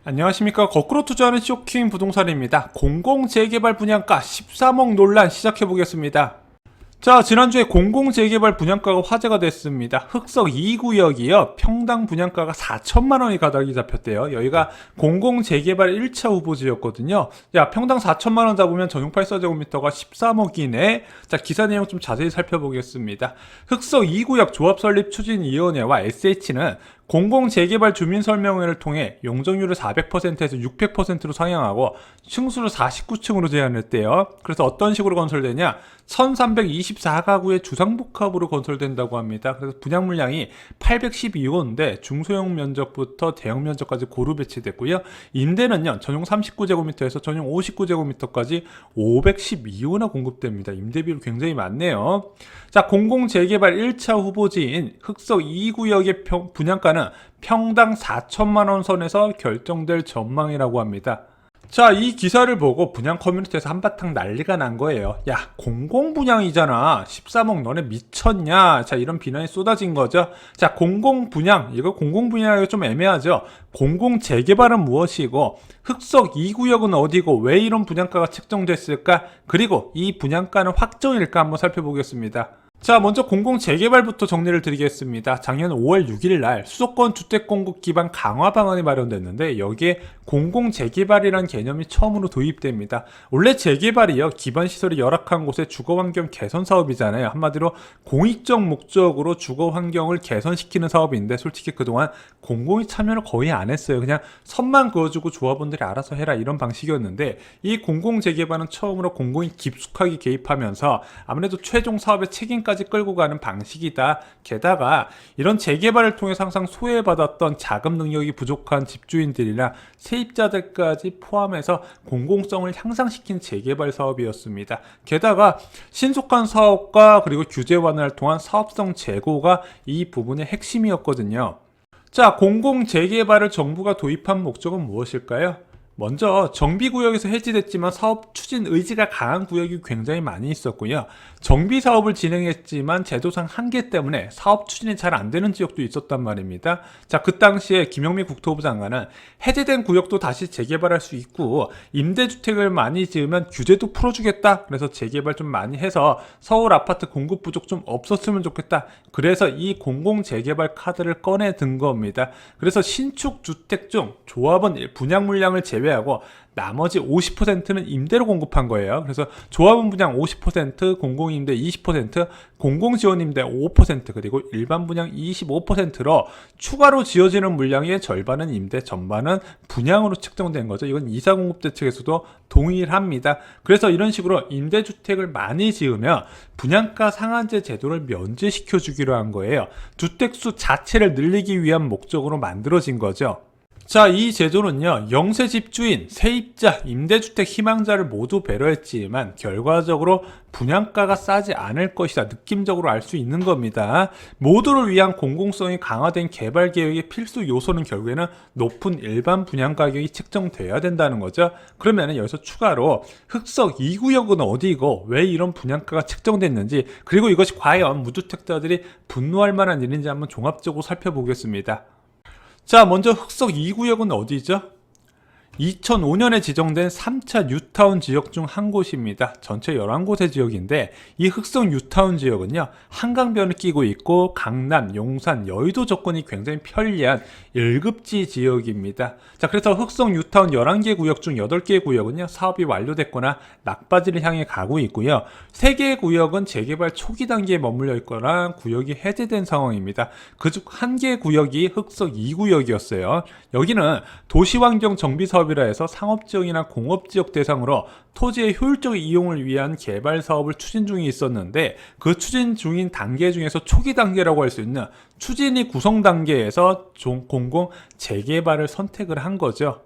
안녕하십니까. 거꾸로 투자하는 쇼킹 부동산입니다. 공공재개발 분양가 13억 논란 시작해보겠습니다. 자, 지난주에 공공재개발 분양가가 화제가 됐습니다. 흑석 2구역이요. 평당 분양가가 4천만원이 가닥이 잡혔대요. 여기가 공공재개발 1차 후보지였거든요. 야, 평당 4천만원 잡으면 전용 84제곱미터가 13억이네. 자, 기사 내용 좀 자세히 살펴보겠습니다. 흑석 2구역 조합설립추진위원회와 SH는 공공재개발 주민설명회를 통해 용적률을 400%에서 600%로 상향하고 층수를 49층으로 제한했대요. 그래서 어떤 식으로 건설되냐? 1324가구의 주상복합으로 건설된다고 합니다. 그래서 분양 물량이 812호인데 중소형 면적부터 대형 면적까지 고루 배치됐고요. 임대는요, 전용 39제곱미터에서 전용 59제곱미터까지 512호나 공급됩니다. 임대 비율 굉장히 많네요. 자, 공공재개발 1차 후보지인 흑석 2구역의 분양가는 평당 4천만원 선에서 결정될 전망이라고 합니다. 자, 이 기사를 보고 분양 커뮤니티에서 한바탕 난리가 난 거예요. 야, 공공분양이잖아. 13억 너네 미쳤냐? 자, 이런 비난이 쏟아진 거죠. 자, 공공분양, 이거 공공분양이 좀 애매하죠. 공공재개발은 무엇이고 흑석 2구역은 어디고 왜 이런 분양가가 책정됐을까? 그리고 이 분양가는 확정일까 한번 살펴보겠습니다. 자, 먼저 공공재개발부터 정리를 드리겠습니다. 작년 5월 6일 날 수도권 주택공급 기반 강화 방안이 마련됐는데 여기에 공공재개발이라는 개념이 처음으로 도입됩니다. 원래 재개발이요, 기반시설이 열악한 곳의 주거환경 개선 사업이잖아요. 한마디로 공익적 목적으로 주거환경을 개선시키는 사업인데 솔직히 그동안 공공이 참여를 거의 안 했어요. 그냥 선만 그어주고 조합원들이 알아서 해라 이런 방식이었는데 이 공공재개발은 처음으로 공공이 깊숙하게 개입하면서 아무래도 최종 사업의 책임까지 끌고 가는 방식이다. 게다가 이런 재개발을 통해서 항상 소외받았던 자금 능력이 부족한 집주인들이나 세입자들까지 포함해서 공공성을 향상시킨 재개발 사업이었습니다. 게다가 신속한 사업과 그리고 규제 완화를 통한 사업성 제고가 이 부분의 핵심이었거든요. 자, 공공재개발을 정부가 도입한 목적은 무엇일까요? 먼저 정비구역에서 해지됐지만 사업 추진 의지가 강한 구역이 굉장히 많이 있었고요. 정비사업을 진행했지만 제도상 한계 때문에 사업 추진이 잘 안 되는 지역도 있었단 말입니다. 자, 그 당시에 김영미 국토부 장관은 해제된 구역도 다시 재개발할 수 있고 임대주택을 많이 지으면 규제도 풀어주겠다. 그래서 재개발 좀 많이 해서 서울 아파트 공급 부족 좀 없었으면 좋겠다. 그래서 이 공공재개발 카드를 꺼내 든 겁니다. 그래서 신축 주택 중 조합원 분양 물량을 제외하고 나머지 50%는 임대로 공급한 거예요. 그래서 조합원 분양 50%, 공공임대 20%, 공공지원임대 5%, 그리고 일반 분양 25%로 추가로 지어지는 물량의 절반은 임대, 전반은 분양으로 측정된 거죠. 이건 이사공급대책에서도 동일합니다. 그래서 이런 식으로 임대주택을 많이 지으면 분양가 상한제 제도를 면제시켜 주기로 한 거예요. 주택수 자체를 늘리기 위한 목적으로 만들어진 거죠. 자, 이 제도는요, 영세 집주인, 세입자, 임대주택 희망자를 모두 배려했지만 결과적으로 분양가가 싸지 않을 것이다 느낌적으로 알 수 있는 겁니다. 모두를 위한 공공성이 강화된 개발 계획의 필수 요소는 결국에는 높은 일반 분양 가격이 책정돼야 된다는 거죠. 그러면 여기서 추가로 흑석 2구역은 어디고 왜 이런 분양가가 책정됐는지, 그리고 이것이 과연 무주택자들이 분노할 만한 일인지 한번 종합적으로 살펴보겠습니다. 자, 먼저 흑석 2구역은 어디죠? 2005년에 지정된 3차 뉴타운 지역 중 한 곳입니다. 전체 11곳의 지역인데 이 흑석 뉴타운 지역은요, 한강변을 끼고 있고 강남, 용산, 여의도 접근이 굉장히 편리한 1급지 지역입니다. 자, 그래서 흑석 뉴타운 11개 구역 중 8개 구역은요, 사업이 완료됐거나 막바지를 향해 가고 있고요. 3개의 구역은 재개발 초기 단계에 머물러 있거나 구역이 해제된 상황입니다. 그중 1개 구역이 흑석 2구역이었어요. 여기는 도시환경 정비 사업이라 해서 상업지역이나 공업지역 대상으로 토지의 효율적 이용을 위한 개발 사업을 추진 중에 있었는데 그 추진 중인 단계 중에서 초기 단계라고 할 수 있는 추진이 구성 단계에서 공공 재개발을 선택을 한 거죠.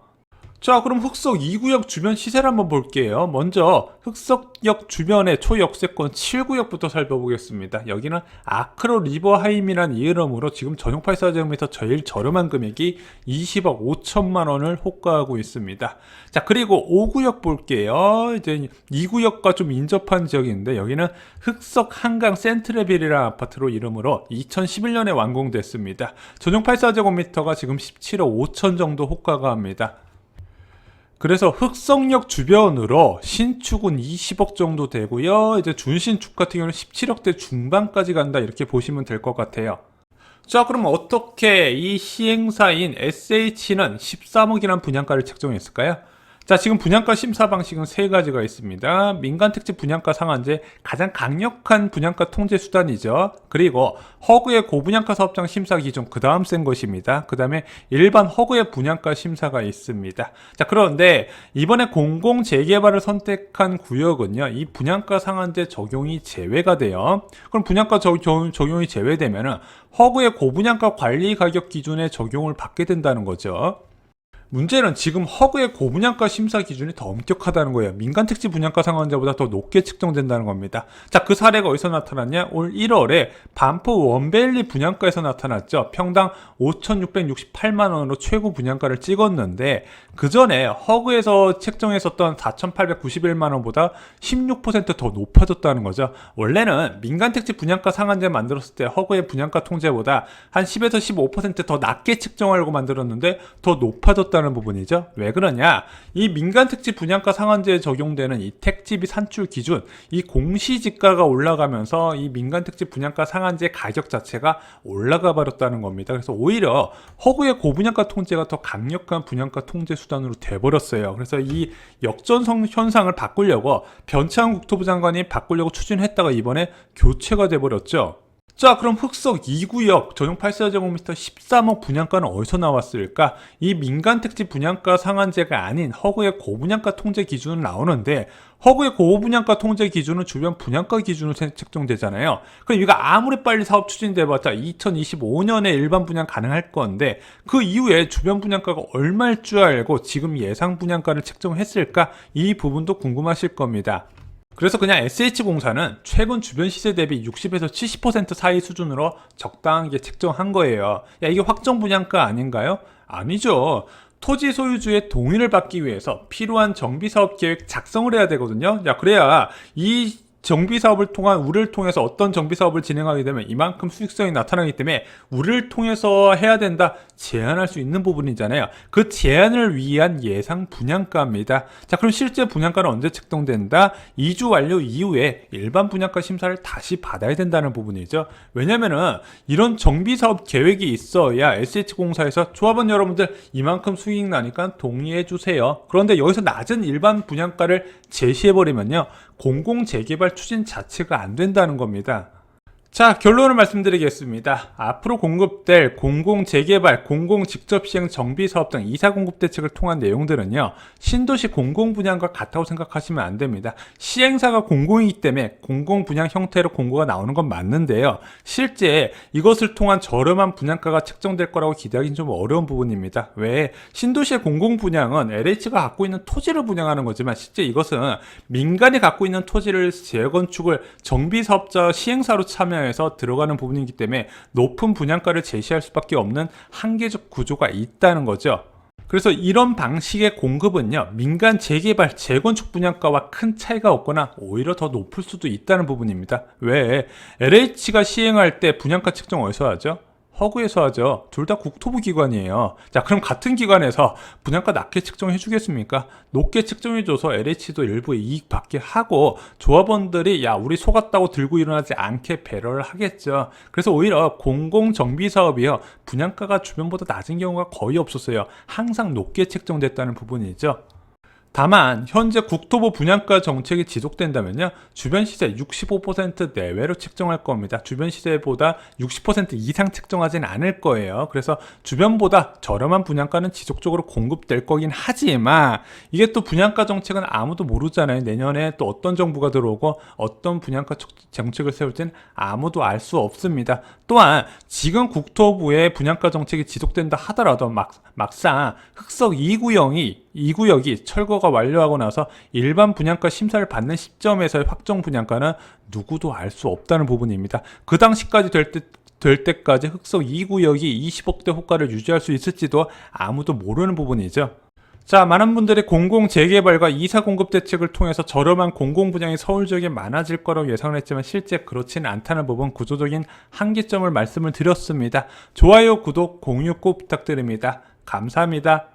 자, 그럼 흑석 2구역 주변 시세를 한번 볼게요. 먼저 흑석역 주변의 초역세권 7구역부터 살펴보겠습니다. 여기는 아크로 리버하임이라는 이름으로 지금 전용 84제곱미터 제일 저렴한 금액이 20억 5천만 원을 호가하고 있습니다. 자, 그리고 5구역 볼게요. 이제 2구역과 좀 인접한 지역인데 여기는 흑석 한강 센트레빌이라는 아파트로 이름으로 2011년에 완공됐습니다. 전용 84제곱미터가 지금 17억 5천 정도 호가가 합니다. 그래서 흑석역 주변으로 신축은 20억 정도 되고요. 이제 준신축 같은 경우는 17억대 중반까지 간다 이렇게 보시면 될 것 같아요. 자, 그럼 어떻게 이 시행사인 SH는 13억이라는 분양가를 책정했을까요? 자, 지금 분양가 심사 방식은 세 가지가 있습니다. 민간특집 분양가 상한제, 가장 강력한 분양가 통제 수단이죠. 그리고 허구의 고분양가 사업장 심사 기준, 그 다음 센 것입니다. 그 다음에 일반 허구의 분양가 심사가 있습니다. 자, 그런데 이번에 공공재개발을 선택한 구역은요, 이 분양가 상한제 적용이 제외가 돼요. 그럼 분양가 적용이 제외되면은 허구의 고분양가 관리 가격 기준에 적용을 받게 된다는 거죠. 문제는 지금 허그의 고분양가 심사 기준이 더 엄격하다는 거예요. 민간특집 분양가 상한제보다 더 높게 측정된다는 겁니다. 자, 그 사례가 어디서 나타났냐? 올 1월에 반포 원베일리 분양가에서 나타났죠. 평당 5,668만 원으로 최고 분양가를 찍었는데 그 전에 허그에서 책정했었던 4,891만 원보다 16% 더 높아졌다는 거죠. 원래는 민간특집 분양가 상한제 만들었을 때 허그의 분양가 통제보다 한 10에서 15% 더 낮게 측정하려고 만들었는데 더 높아졌다는 부분이죠. 왜 그러냐? 이 민간특집 분양가 상한제에 적용되는 이 택지비 산출 기준, 이 공시지가가 올라가면서 이 민간특집 분양가 상한제 가격 자체가 올라가 버렸다는 겁니다. 그래서 오히려 허구의 고분양가 통제가 더 강력한 분양가 통제 수단으로 돼버렸어요. 그래서 이 역전성 현상을 바꾸려고 변창흠 국토부 장관이 바꾸려고 추진했다가 이번에 교체가 돼버렸죠. 자, 그럼 흑석 2구역 전용 84제곱미터 13억 분양가는 어디서 나왔을까? 이 민간특집 분양가 상한제가 아닌 허구의 고분양가 통제 기준은 나오는데 허구의 고분양가 통제 기준은 주변 분양가 기준으로 책정되잖아요. 그럼 이가 아무리 빨리 사업 추진돼봤자 2025년에 일반 분양 가능할 건데 그 이후에 주변 분양가가 얼마일 줄 알고 지금 예상 분양가를 책정했을까? 이 부분도 궁금하실 겁니다. 그래서 그냥 SH공사는 최근 주변 시세 대비 60에서 70% 사이 수준으로 적당하게 책정한 거예요. 야, 이게 확정 분양가 아닌가요? 아니죠. 토지 소유주의 동의를 받기 위해서 필요한 정비사업 계획 작성을 해야 되거든요. 야, 그래야 이 정비사업을 통한 우리를 통해서 어떤 정비사업을 진행하게 되면 이만큼 수익성이 나타나기 때문에 우리를 통해서 해야 된다 제한할 수 있는 부분이잖아요. 그 제한을 위한 예상 분양가입니다. 자, 그럼 실제 분양가는 언제 책정된다? 2주 완료 이후에 일반 분양가 심사를 다시 받아야 된다는 부분이죠. 왜냐면은 이런 정비사업 계획이 있어야 SH공사에서 조합원 여러분들 이만큼 수익 나니까 동의해 주세요. 그런데 여기서 낮은 일반 분양가를 제시해버리면요, 공공재개발 추진 자체가 안 된다는 겁니다. 자, 결론을 말씀드리겠습니다. 앞으로 공급될 공공재개발, 공공직접시행 정비사업 등 이사공급대책을 통한 내용들은요, 신도시 공공분양과 같다고 생각하시면 안 됩니다. 시행사가 공공이기 때문에 공공분양 형태로 공고가 나오는 건 맞는데요, 실제 이것을 통한 저렴한 분양가가 책정될 거라고 기대하기는 좀 어려운 부분입니다. 왜? 신도시의 공공분양은 LH가 갖고 있는 토지를 분양하는 거지만 실제 이것은 민간이 갖고 있는 토지를 재건축을 정비사업자 시행사로 참여해서 들어가는 부분이기 때문에 높은 분양가를 제시할 수밖에 없는 한계적 구조가 있다는 거죠. 그래서 이런 방식의 공급은요, 민간 재개발, 재건축 분양가와 큰 차이가 없거나 오히려 더 높을 수도 있다는 부분입니다. 왜? LH가 시행할 때 분양가 책정 어디서 하죠? 허구에서 하죠. 둘 다 국토부 기관이에요. 자, 그럼 같은 기관에서 분양가 낮게 책정해 주겠습니까? 높게 책정해줘서 LH도 일부 이익 받게 하고 조합원들이 야, 우리 속았다고 들고 일어나지 않게 배려를 하겠죠. 그래서 오히려 공공정비사업이요, 분양가가 주변보다 낮은 경우가 거의 없었어요. 항상 높게 책정됐다는 부분이죠. 다만 현재 국토부 분양가 정책이 지속된다면요, 주변 시세 65% 내외로 책정할 겁니다. 주변 시세보다 60% 이상 책정하지는 않을 거예요. 그래서 주변보다 저렴한 분양가는 지속적으로 공급될 거긴 하지만 이게 또 분양가 정책은 아무도 모르잖아요. 내년에 또 어떤 정부가 들어오고 어떤 분양가 정책을 세울지는 아무도 알 수 없습니다. 또한 지금 국토부의 분양가 정책이 지속된다 하더라도 막상 흑석 2구형이 이 구역이 철거가 완료하고 나서 일반 분양가 심사를 받는 시점에서의 확정 분양가는 누구도 알 수 없다는 부분입니다. 그 당시까지 될 때까지 흑석 2구역이 20억대 호가를 유지할 수 있을지도 아무도 모르는 부분이죠. 자, 많은 분들이 공공 재개발과 이사 공급 대책을 통해서 저렴한 공공 분양이 서울 지역에 많아질 거라고 예상을 했지만 실제 그렇지는 않다는 부분, 구조적인 한계점을 말씀을 드렸습니다. 좋아요, 구독, 공유 꼭 부탁드립니다. 감사합니다.